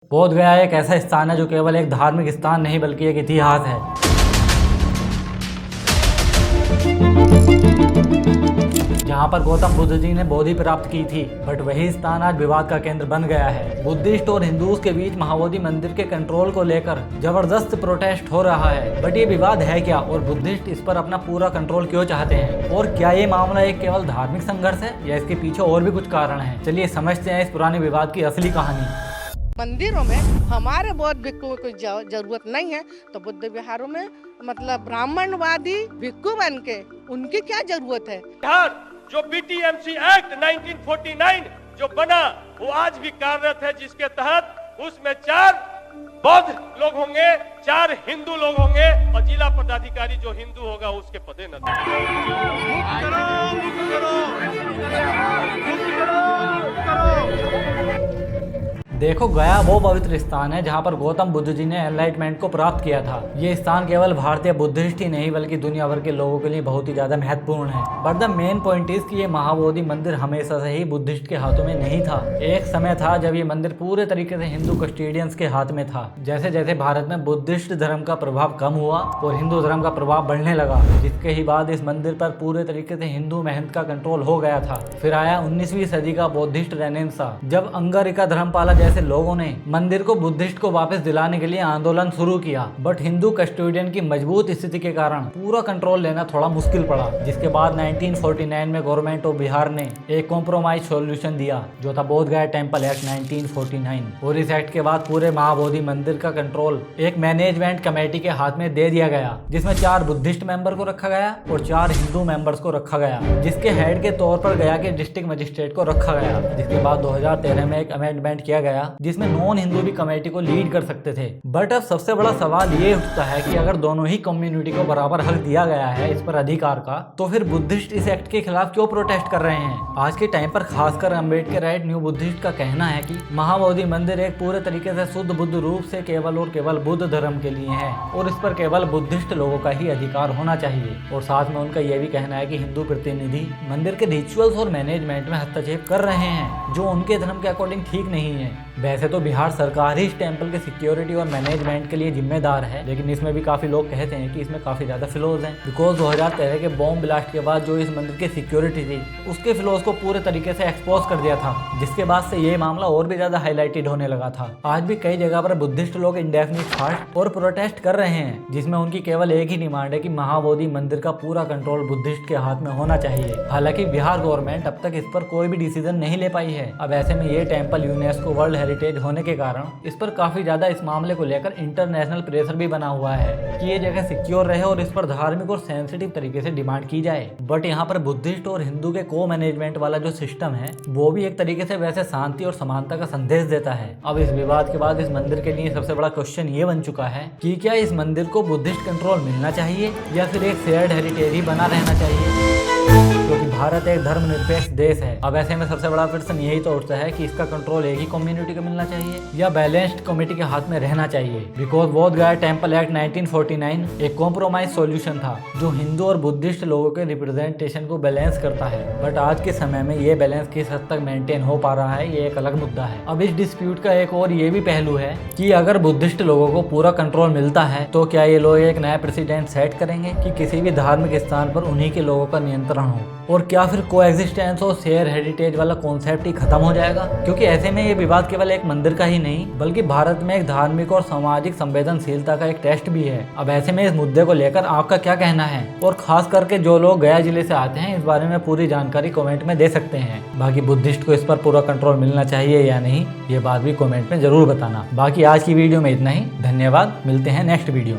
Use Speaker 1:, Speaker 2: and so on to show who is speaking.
Speaker 1: बोध गया एक ऐसा स्थान है जो केवल एक धार्मिक स्थान नहीं बल्कि एक इतिहास है। जहाँ पर गौतम बुद्ध जी ने बोधि प्राप्त की थी, बट वही स्थान आज विवाद का केंद्र बन गया है। बुद्धिस्ट और हिंदूज के बीच महाबोधि मंदिर के कंट्रोल को लेकर जबरदस्त प्रोटेस्ट हो रहा है। बट ये विवाद है क्या और बुद्धिस्ट इस पर अपना पूरा कंट्रोल क्यों चाहते हैं, और क्या ये मामला एक केवल धार्मिक संघर्ष है या इसके पीछे और भी कुछ कारण है। चलिए समझते हैं इस पुराने विवाद की असली कहानी।
Speaker 2: मंदिरों में हमारे बौद्ध भिक्षुओं को जरूरत नहीं है, तो बुद्ध विहारों में मतलब ब्राह्मणवादी भिक्षु बन के उनकी क्या जरूरत है।
Speaker 3: बिहार जो बीटीएमसी एक्ट 1949 जो बना वो आज भी कार्यरत है, जिसके तहत उसमें 4 बौद्ध लोग होंगे, 4 हिंदू लोग होंगे और जिला पदाधिकारी जो हिंदू होगा उसके पदे न
Speaker 1: देखो, गया वो पवित्र स्थान है जहाँ पर गौतम बुद्ध जी ने एनलाइटमेंट को प्राप्त किया था। ये स्थान केवल भारतीय बुद्धिस्ट ही नहीं बल्कि दुनिया भर के लोगों के लिए बहुत ही ज्यादा महत्वपूर्ण है। But the main point is कि ये महाबोधि मंदिर हमेशा से ही बुद्धिस्ट के हाथों में नहीं था। एक समय था जब ये मंदिर पूरे तरीके से हिंदू कस्टोडियंस के हाथ में था। जैसे जैसे भारत में बुद्धिस्ट धर्म का प्रभाव कम हुआ और हिंदू धर्म का प्रभाव बढ़ने लगा, जिसके ही बाद इस मंदिर पर पूरे तरीके से हिंदू महंत का कंट्रोल हो गया था। फिर आया 19वीं सदी का बौद्धिस्ट रेनेसां, जब अंगारिका धर्मपाला जैसे लोगों ने मंदिर को बुद्धिस्ट को वापस दिलाने के लिए आंदोलन शुरू किया। बट हिंदू कस्टोडियन की मजबूत स्थिति के कारण पूरा कंट्रोल लेना थोड़ा मुश्किल पड़ा, जिसके बाद 1949 में गवर्नमेंट ऑफ बिहार ने एक कॉम्प्रोमाइज सॉल्यूशन दिया जो था बोध गया टेम्पल एक्ट 1949। और इस एक्ट के बाद पूरे महाबोधि मंदिर का कंट्रोल एक मैनेजमेंट कमेटी के हाथ में दे दिया गया, जिसमें 4 बुद्धिस्ट मेंबर को रखा गया और 4 हिंदू मेंबर्स को रखा गया, जिसके हेड के तौर पर गया के डिस्ट्रिक्ट मजिस्ट्रेट को रखा गया। जिसके बाद 2013 में एक अमेंडमेंट किया गया जिसमें नॉन हिंदू भी कमेटी को लीड कर सकते थे। बट अब सबसे बड़ा सवाल ये उठता है कि अगर दोनों ही कम्युनिटी को बराबर हक दिया गया है इस पर अधिकार का, तो फिर बुद्धिस्ट इस एक्ट के खिलाफ क्यों प्रोटेस्ट कर रहे हैं। आज के टाइम पर खासकर अम्बेडकर राइट न्यू बुद्धिस्ट का कहना है कि महाबोधि मंदिर एक पूरे तरीके से शुद्ध बुद्ध रूप से केवल और केवल बुद्ध धर्म के लिए है और इस पर केवल बुद्धिस्ट लोगों का ही अधिकार होना चाहिए। और साथ में उनका यह भी कहना है कि हिंदू प्रतिनिधि मंदिर के रिचुअल्स और मैनेजमेंट में हस्तक्षेप कर रहे हैं जो उनके धर्म के अकॉर्डिंग ठीक नहीं है। वैसे तो बिहार सरकार ही इस टेम्पल के सिक्योरिटी और मैनेजमेंट के लिए जिम्मेदार है, लेकिन इसमें भी काफी लोग कहते हैं कि इसमें काफी ज्यादा फ्लॉज हैं। बिकॉज 2013 के बॉम्ब ब्लास्ट के बाद जो इस मंदिर की सिक्योरिटी थी उसके फ्लॉज को पूरे तरीके से एक्सपोज कर दिया था, जिसके बाद से ये मामला और भी ज्यादा हाईलाइटेड होने लगा था। आज भी कई जगह पर बुद्धिस्ट लोग इंडेफिनिट फास्ट और प्रोटेस्ट कर रहे हैं, जिसमें उनकी केवल एक ही डिमांड है कि महाबोधि मंदिर का पूरा कंट्रोल बुद्धिस्ट के हाथ में होना चाहिए। हालांकि बिहार गवर्नमेंट अब तक इस पर कोई भी डिसीजन नहीं ले पाई है। अब ऐसे में ये टेम्पल यूनेस्को वर्ल्ड हेरिटेज होने के कारण इस पर काफी ज्यादा इस मामले को लेकर इंटरनेशनल प्रेशर भी बना हुआ है कि ये जगह सिक्योर रहे और इस पर धार्मिक और सेंसिटिव तरीके से डिमांड की जाए। बट यहाँ पर बुद्धिस्ट और हिंदू के को मैनेजमेंट वाला जो सिस्टम है वो भी एक तरीके से वैसे शांति और समानता का संदेश देता है। अब इस विवाद के बाद इस मंदिर के लिए सबसे बड़ा क्वेश्चन ये बन चुका है कि क्या इस मंदिर को बुद्धिस्ट कंट्रोल मिलना चाहिए या फिर एक शेयर्ड हेरिटेज ही बना रहना चाहिए, क्योंकि भारत एक धर्मनिरपेक्ष देश है। अब ऐसे में सबसे बड़ा प्रश्न यही तो उठता है कि इसका कंट्रोल एक ही कम्युनिटी को मिलना चाहिए या बैलेंस्ड कमेटी के हाथ में रहना चाहिए। बिकॉज बोध गया टेम्पल एक्ट 1949 एक कॉम्प्रोमाइज सॉल्यूशन था जो हिंदू और बुद्धिस्ट लोगों के रिप्रेजेंटेशन को बैलेंस करता है। बट आज के समय में ये बैलेंस किस हद तक मेंटेन हो पा रहा है ये एक अलग मुद्दा है। अब इस डिस्प्यूट का एक और ये भी पहलू है कि अगर बुद्धिस्ट लोगों को पूरा कंट्रोल मिलता है तो क्या ये लोग एक नया प्रेसिडेंट सेट करेंगे कि किसी भी धार्मिक स्थान पर उन्हीं के लोगों का नियंत्रण हो, और क्या फिर कोएग्जिस्टेंस और शेयर हेरिटेज वाला कॉन्सेप्ट ही खत्म हो जाएगा। क्योंकि ऐसे में ये विवाद केवल एक मंदिर का ही नहीं बल्कि भारत में एक धार्मिक और सामाजिक संवेदनशीलता का एक टेस्ट भी है। अब ऐसे में इस मुद्दे को लेकर आपका क्या कहना है, और खास करके जो लोग गया जिले से आते हैं इस बारे में पूरी जानकारी कमेंट में दे सकते हैं। बाकी बुद्धिस्ट को इस पर पूरा कंट्रोल मिलना चाहिए या नहीं ये बात भी कमेंट में जरूर बताना। बाकी आज की वीडियो में इतना ही, धन्यवाद। मिलते हैं नेक्स्ट वीडियो में।